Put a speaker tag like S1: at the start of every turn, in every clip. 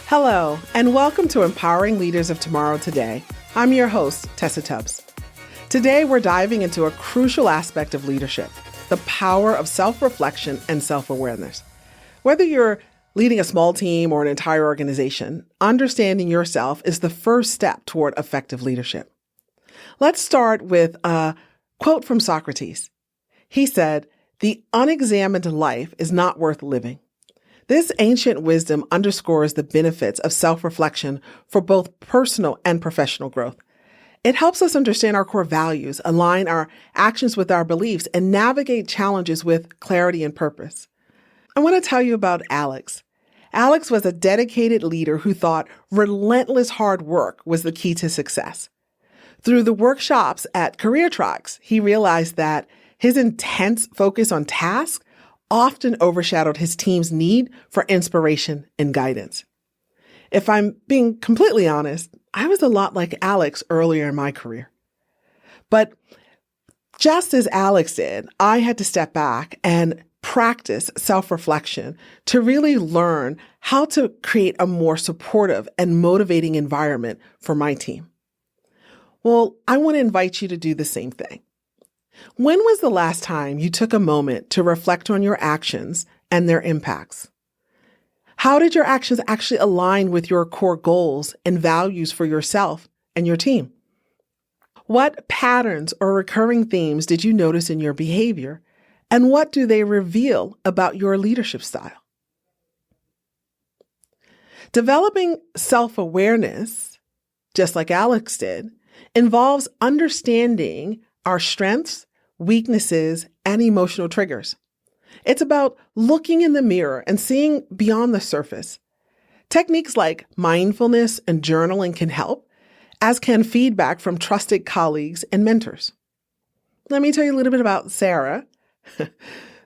S1: Hello, and welcome to Empowering Leaders of Tomorrow Today. I'm your host, Tessa Tubbs. Today, we're diving into a crucial aspect of leadership, the power of self-reflection and self-awareness. Whether you're leading a small team or an entire organization, understanding yourself is the first step toward effective leadership. Let's start with a quote from Socrates. He said, "The unexamined life is not worth living." This ancient wisdom underscores the benefits of self-reflection for both personal and professional growth. It helps us understand our core values, align our actions with our beliefs, and navigate challenges with clarity and purpose. I want to tell you about Alex. Alex was a dedicated leader who thought relentless hard work was the key to success. Through the workshops at Career Tracks, he realized that his intense focus on tasks often overshadowed his team's need for inspiration and guidance. If I'm being completely honest, I was a lot like Alex earlier in my career. But just as Alex did, I had to step back and practice self-reflection to really learn how to create a more supportive and motivating environment for my team. Well, I want to invite you to do the same thing. When was the last time you took a moment to reflect on your actions and their impacts? How did your actions actually align with your core goals and values for yourself and your team? What patterns or recurring themes did you notice in your behavior, and what do they reveal about your leadership style? Developing self-awareness, just like Alex did, involves understanding our strengths, weaknesses, and emotional triggers. It's about looking in the mirror and seeing beyond the surface. Techniques like mindfulness and journaling can help, as can feedback from trusted colleagues and mentors. Let me tell you a little bit about Sarah.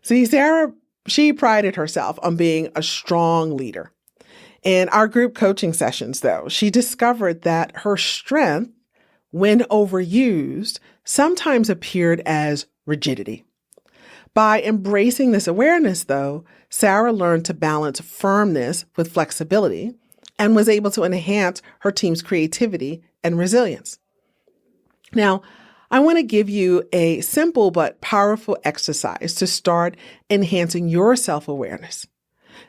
S1: See, Sarah, she prided herself on being a strong leader. In our group coaching sessions, though, she discovered that her strength, when overused, sometimes appeared as rigidity. By embracing this awareness, though, Sarah learned to balance firmness with flexibility and was able to enhance her team's creativity and resilience. Now, I want to give you a simple but powerful exercise to start enhancing your self-awareness.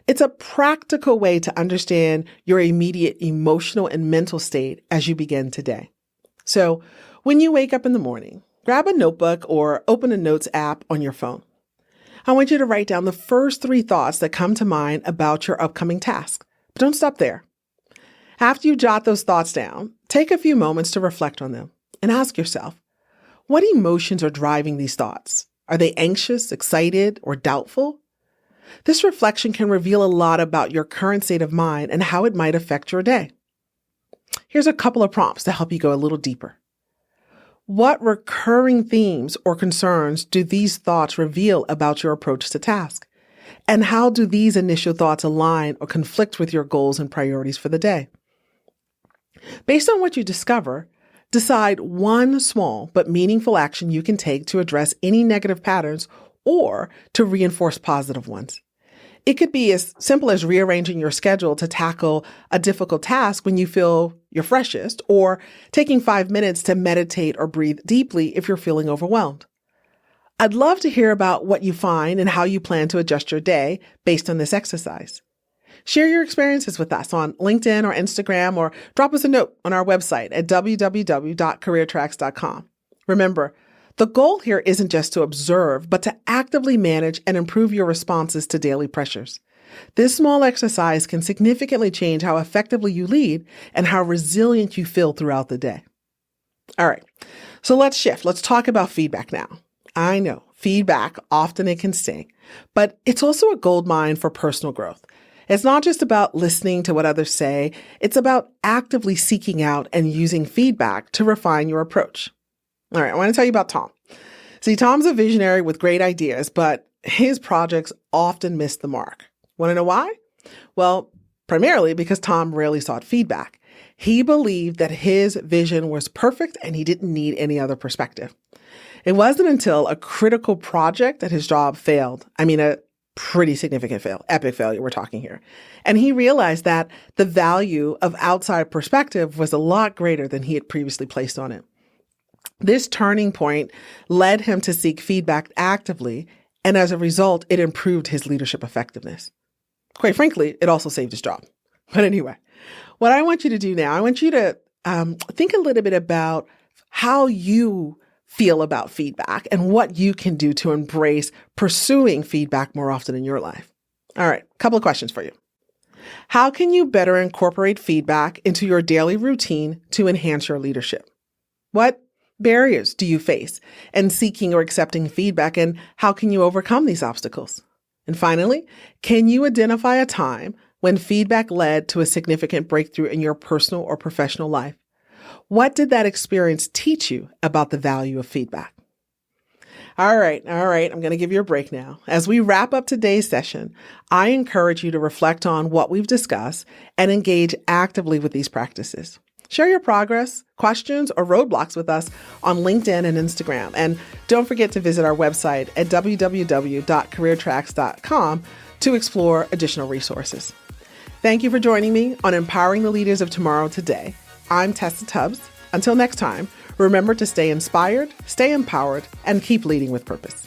S1: It's a practical way to understand your immediate emotional and mental state as you begin today. So when you wake up in the morning, grab a notebook or open a notes app on your phone. I want you to write down the first 3 thoughts that come to mind about your upcoming task. But don't stop there. After you jot those thoughts down, take a few moments to reflect on them and ask yourself, what emotions are driving these thoughts? Are they anxious, excited, or doubtful? This reflection can reveal a lot about your current state of mind and how it might affect your day. Here's a couple of prompts to help you go a little deeper. What recurring themes or concerns do these thoughts reveal about your approach to task? And how do these initial thoughts align or conflict with your goals and priorities for the day? Based on what you discover, decide one small but meaningful action you can take to address any negative patterns or to reinforce positive ones. It could be as simple as rearranging your schedule to tackle a difficult task when you feel your freshest, or taking 5 minutes to meditate or breathe deeply if you're feeling overwhelmed. I'd love to hear about what you find and how you plan to adjust your day based on this exercise. Share your experiences with us on LinkedIn or Instagram, or drop us a note on our website at www.careertracks.com. Remember, the goal here isn't just to observe, but to actively manage and improve your responses to daily pressures. This small exercise can significantly change how effectively you lead and how resilient you feel throughout the day. All right, so let's shift. Let's talk about feedback now. I know feedback, often it can sting, but it's also a goldmine for personal growth. It's not just about listening to what others say. It's about actively seeking out and using feedback to refine your approach. All right, I want to tell you about Tom. See, Tom's a visionary with great ideas, but his projects often miss the mark. Want to know why? Well, primarily because Tom rarely sought feedback. He believed that his vision was perfect and he didn't need any other perspective. It wasn't until a critical project that his job failed. A Pretty significant epic failure we're talking here. And he realized that the value of outside perspective was a lot greater than he had previously placed on it. This turning point led him to seek feedback actively, and as a result, it improved his leadership effectiveness. Quite frankly, it also saved his job. But anyway, what I want you to do now, I want you to think a little bit about how you feel about feedback and what you can do to embrace pursuing feedback more often in your life. All right, a couple of questions for you. How can you better incorporate feedback into your daily routine to enhance your leadership? What barriers do you face in seeking or accepting feedback, and how can you overcome these obstacles? And finally, can you identify a time when feedback led to a significant breakthrough in your personal or professional life? What did that experience teach you about the value of feedback? All right. I'm going to give you a break now. As we wrap up today's session, I encourage you to reflect on what we've discussed and engage actively with these practices. Share your progress, questions, or roadblocks with us on LinkedIn and Instagram. And don't forget to visit our website at www.careertracks.com to explore additional resources. Thank you for joining me on Empowering the Leaders of Tomorrow today. I'm Tessa Tubbs. Until next time, remember to stay inspired, stay empowered, and keep leading with purpose.